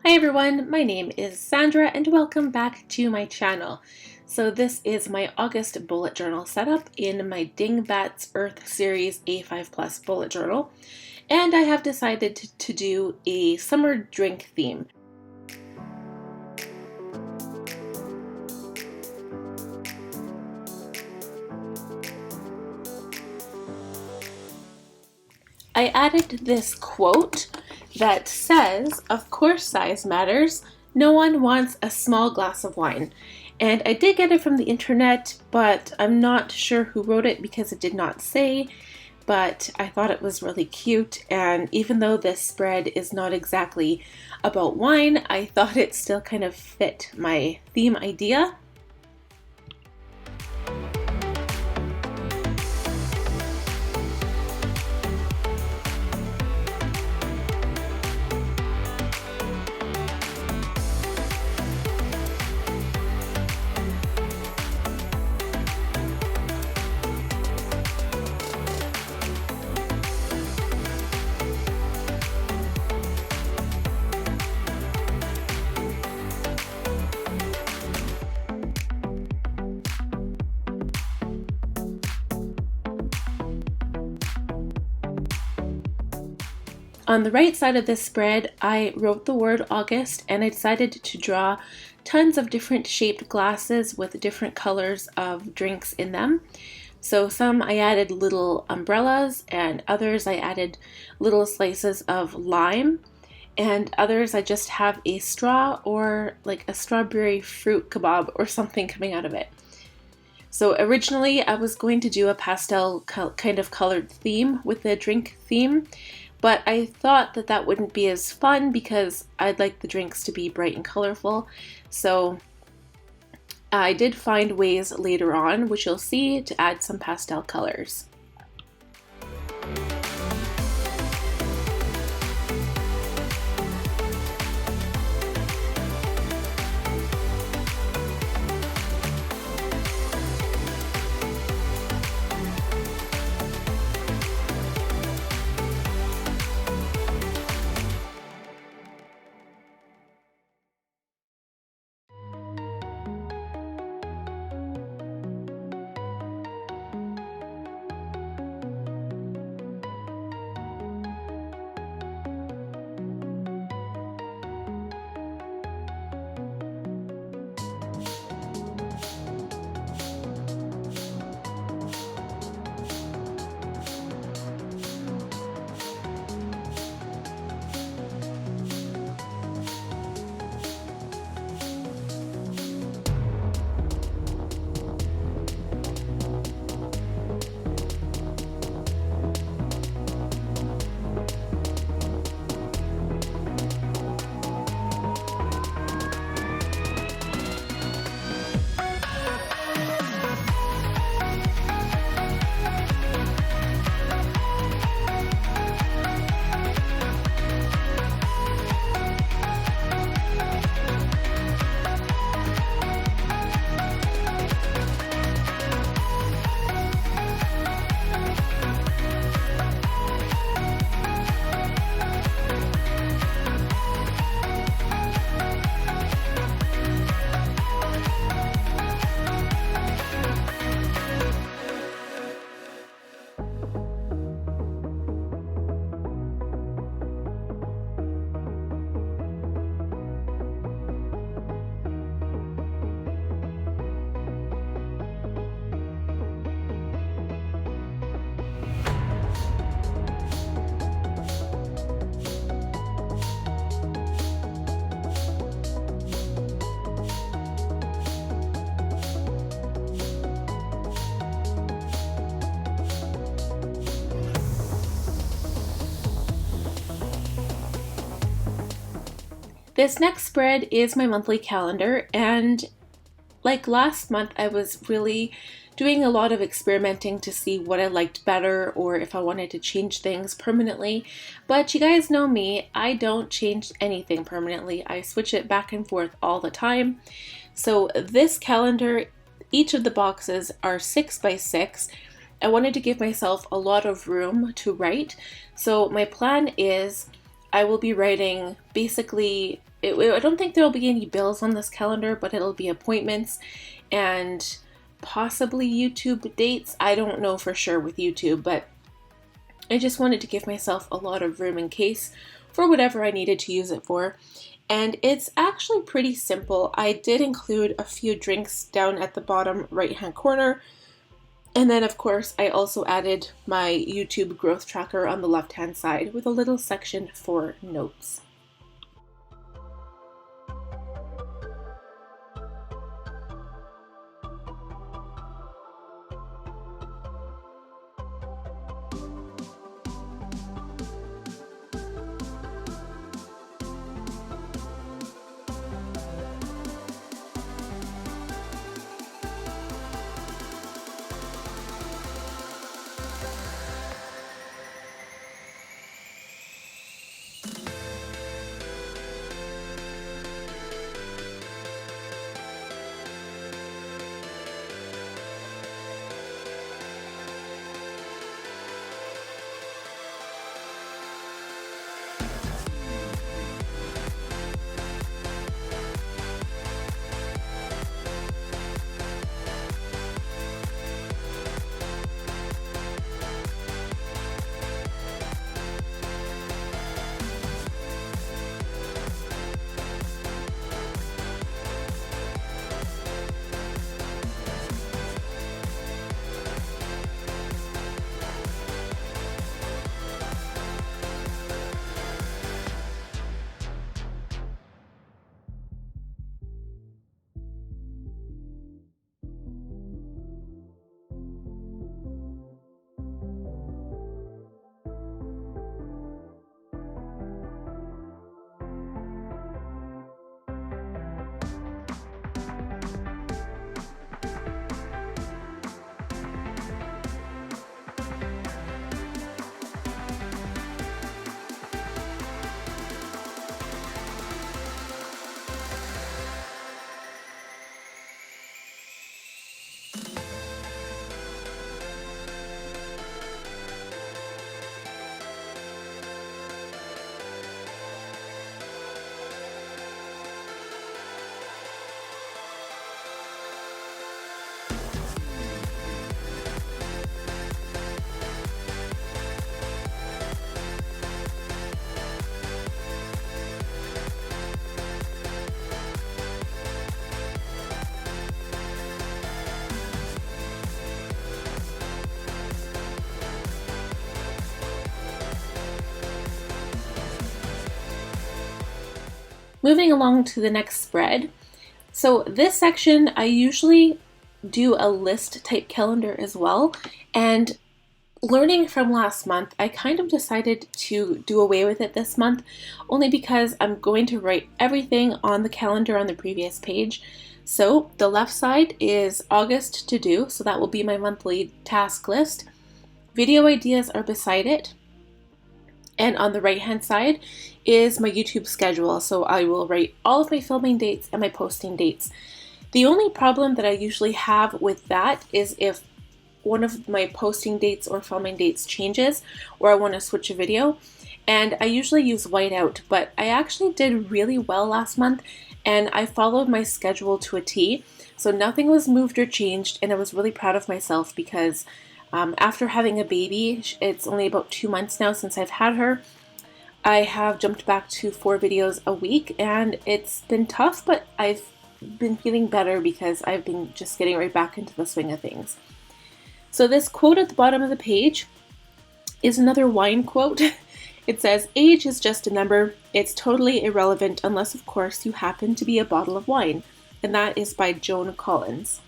Hi everyone, my name is Sandra and welcome back to my channel. So this is my August bullet journal setup in my Dingbats Earth Series A5 Plus bullet journal, and I have decided to do a summer drink theme. I added this quote that says, "Of course size matters. No one wants a small glass of wine." And I did get it from the internet, but I'm not sure who wrote it because it did not say, but I thought it was really cute. And even though this spread is not exactly about wine, I thought it still kind of fit my theme idea. On the right side of this spread, I wrote the word August and I decided to draw tons of different shaped glasses with different colors of drinks in them. So some I added little umbrellas and others I added little slices of lime, and others I just have a straw or like a strawberry fruit kebab or something coming out of it. So originally I was going to do a pastel kind of colored theme with the drink theme, but I thought that that wouldn't be as fun because I'd like the drinks to be bright and colorful. So I did find ways later on, which you'll see, to add some pastel colors. This next spread is my monthly calendar, and like last month I was really doing a lot of experimenting to see what I liked better or if I wanted to change things permanently. But you guys know me, I don't change anything permanently. I switch it back and forth all the time. So this calendar, each of the boxes are 6 by 6. I wanted to give myself a lot of room to write. So my plan is I will be writing basically, I don't think there will be any bills on this calendar, but it'll be appointments and possibly YouTube dates. I don't know for sure with YouTube, but I just wanted to give myself a lot of room in case for whatever I needed to use it for. And it's actually pretty simple. I did include a few drinks down at the bottom right-hand corner. And then, of course, I also added my YouTube growth tracker on the left-hand side with a little section for notes. Moving along to the next spread. So this section, I usually do a list type calendar as well. And learning from last month, I kind of decided to do away with it this month, only because I'm going to write everything on the calendar on the previous page. So the left side is August to do, so that will be my monthly task list. Video ideas are beside it. And on the right hand side is my YouTube schedule. So I will write all of my filming dates and my posting dates. The only problem that I usually have with that is if one of my posting dates or filming dates changes, or I want to switch a video. And I usually use whiteout, but I actually did really well last month and I followed my schedule to a T. So nothing was moved or changed, and I was really proud of myself because after having a baby, it's only about 2 months now since I've had her, I have jumped back to 4 videos a week, and it's been tough, but I've been feeling better because I've been just getting right back into the swing of things. So this quote at the bottom of the page is another wine quote. It says, "Age is just a number. It's totally irrelevant unless, of course, you happen to be a bottle of wine." And that is by Joan Collins.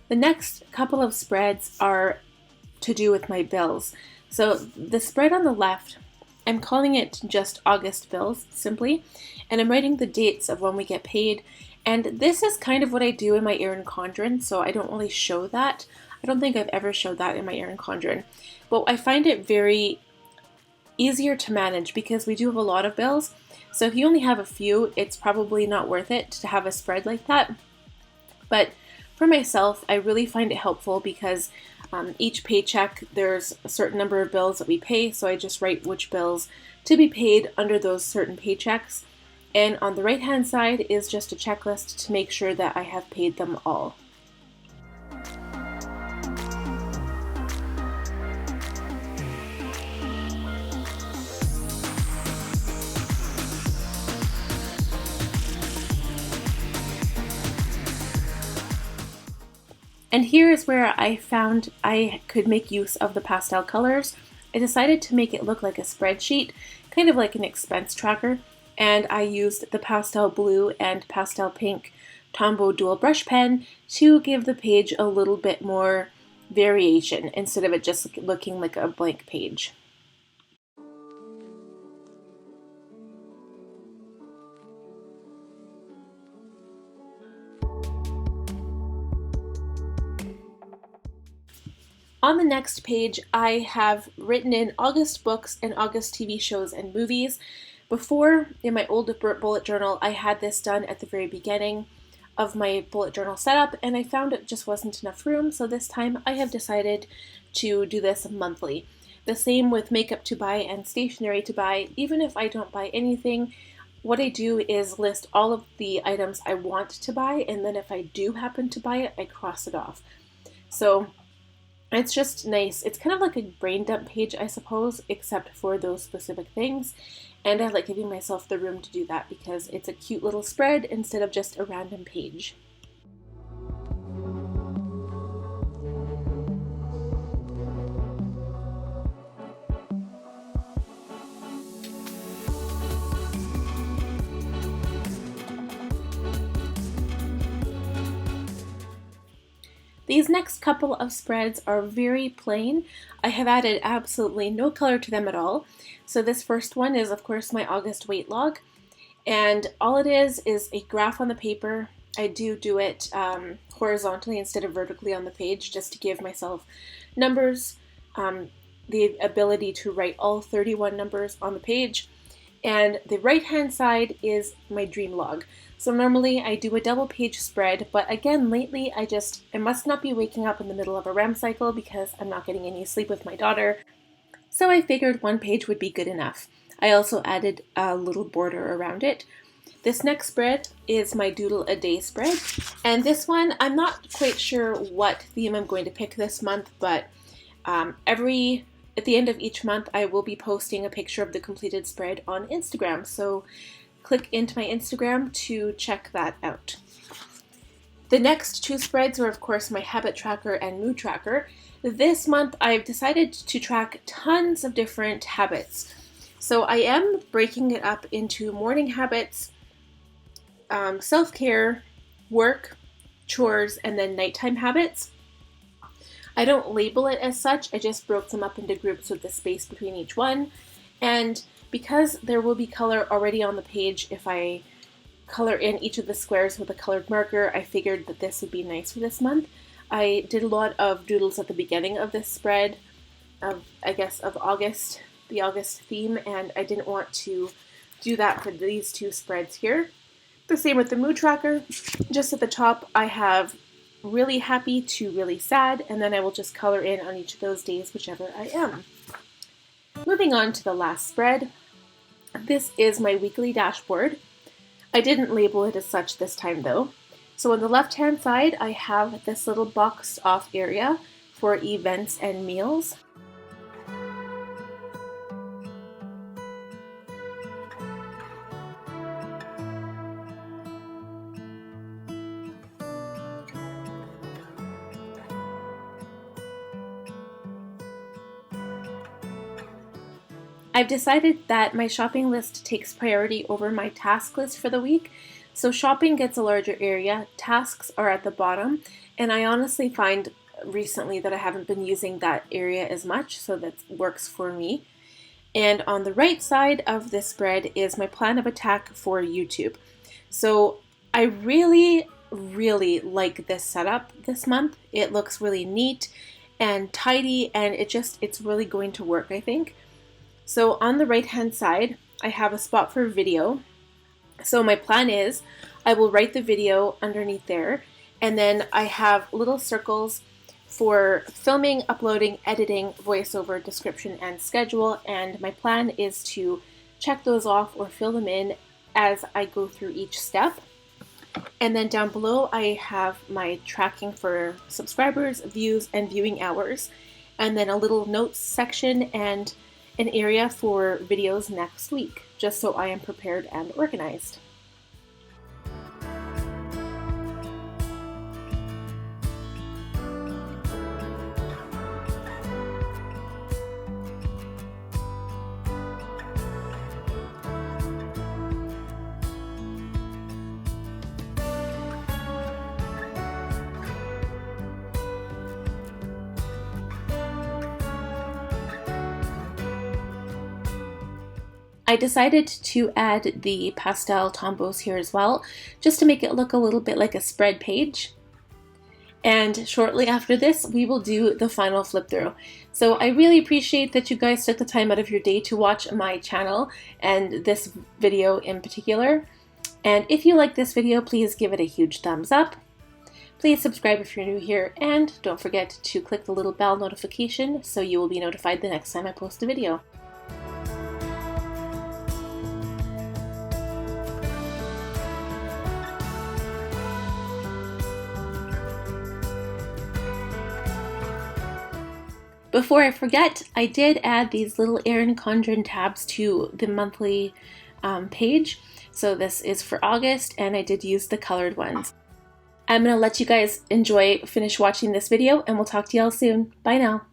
The next couple of spreads are to do with my bills. So the spread on the left, I'm calling it just August bills, simply, and I'm writing the dates of when we get paid. And this is kind of what I do in my Erin Condren, so I don't really show that. I don't think I've ever showed that in my Erin Condren. But I find it very easier to manage because we do have a lot of bills. So if you only have a few, it's probably not worth it to have a spread like that. But for myself, I really find it helpful because each paycheck, there's a certain number of bills that we pay, so I just write which bills to be paid under those certain paychecks. And on the right-hand side is just a checklist to make sure that I have paid them all. And here is where I found I could make use of the pastel colors. I decided to make it look like a spreadsheet, kind of like an expense tracker, and I used the pastel blue and pastel pink Tombow dual brush pen to give the page a little bit more variation instead of it just looking like a blank page. On the next page, I have written in August books and August TV shows and movies. Before, in my old bullet journal, I had this done at the very beginning of my bullet journal setup, and I found it just wasn't enough room, so this time I have decided to do this monthly. The same with makeup to buy and stationery to buy. Even if I don't buy anything, what I do is list all of the items I want to buy, and then if I do happen to buy it, I cross it off. So it's just nice. It's kind of like a brain dump page, I suppose, except for those specific things. And I like giving myself the room to do that because it's a cute little spread instead of just a random page. These next couple of spreads are very plain. I have added absolutely no color to them at all. So this first one is, of course, my August weight log. And all it is a graph on the paper. I do it horizontally instead of vertically on the page just to give myself numbers, the ability to write all 31 numbers on the page. And the right-hand side is my dream log. So normally I do a double page spread, but again, lately I must not be waking up in the middle of a REM cycle because I'm not getting any sleep with my daughter. So I figured one page would be good enough. I also added a little border around it. This next spread is my Doodle a Day spread. And this one, I'm not quite sure what theme I'm going to pick this month, but at the end of each month, I will be posting a picture of the completed spread on Instagram. So click into my Instagram to check that out. The next two spreads are, of course, my habit tracker and mood tracker. This month, I've decided to track tons of different habits. So I am breaking it up into morning habits, self-care, work, chores, and then nighttime habits. I don't label it as such, I just broke them up into groups with the space between each one. And because there will be color already on the page if I color in each of the squares with a colored marker, I figured that this would be nice for this month. I did a lot of doodles at the beginning of this spread, of August, the August theme, and I didn't want to do that for these two spreads here. The same with the mood tracker. Just at the top, I have really happy to really sad, and then I will just color in on each of those days, whichever I am. Moving on to the last spread. This is my weekly dashboard. I didn't label it as such this time though. So on the left-hand side, I have this little boxed off area for events and meals. I've decided that my shopping list takes priority over my task list for the week, so shopping gets a larger area, tasks are at the bottom, and I honestly find recently that I haven't been using that area as much, so that works for me. And on the right side of this spread is my plan of attack for YouTube. So I really like this setup this month. It looks really neat and tidy, and it's really going to work, I think. So on the right hand side, I have a spot for video. So my plan is I will write the video underneath there, and then I have little circles for filming, uploading, editing, voiceover, description, and schedule. And my plan is to check those off or fill them in as I go through each step. And then down below I have my tracking for subscribers, views, and viewing hours. And then a little notes section and an area for videos next week, just so I am prepared and organized. I decided to add the pastel tombos here as well, just to make it look a little bit like a spread page. And shortly after this, we will do the final flip through. So I really appreciate that you guys took the time out of your day to watch my channel and this video in particular. And if you like this video, please give it a huge thumbs up. Please subscribe if you're new here, and don't forget to click the little bell notification so you will be notified the next time I post a video. Before I forget, I did add these little Erin Condren tabs to the monthly page. So this is for August, and I did use the colored ones. I'm going to let you guys finish watching this video, and we'll talk to y'all soon. Bye now.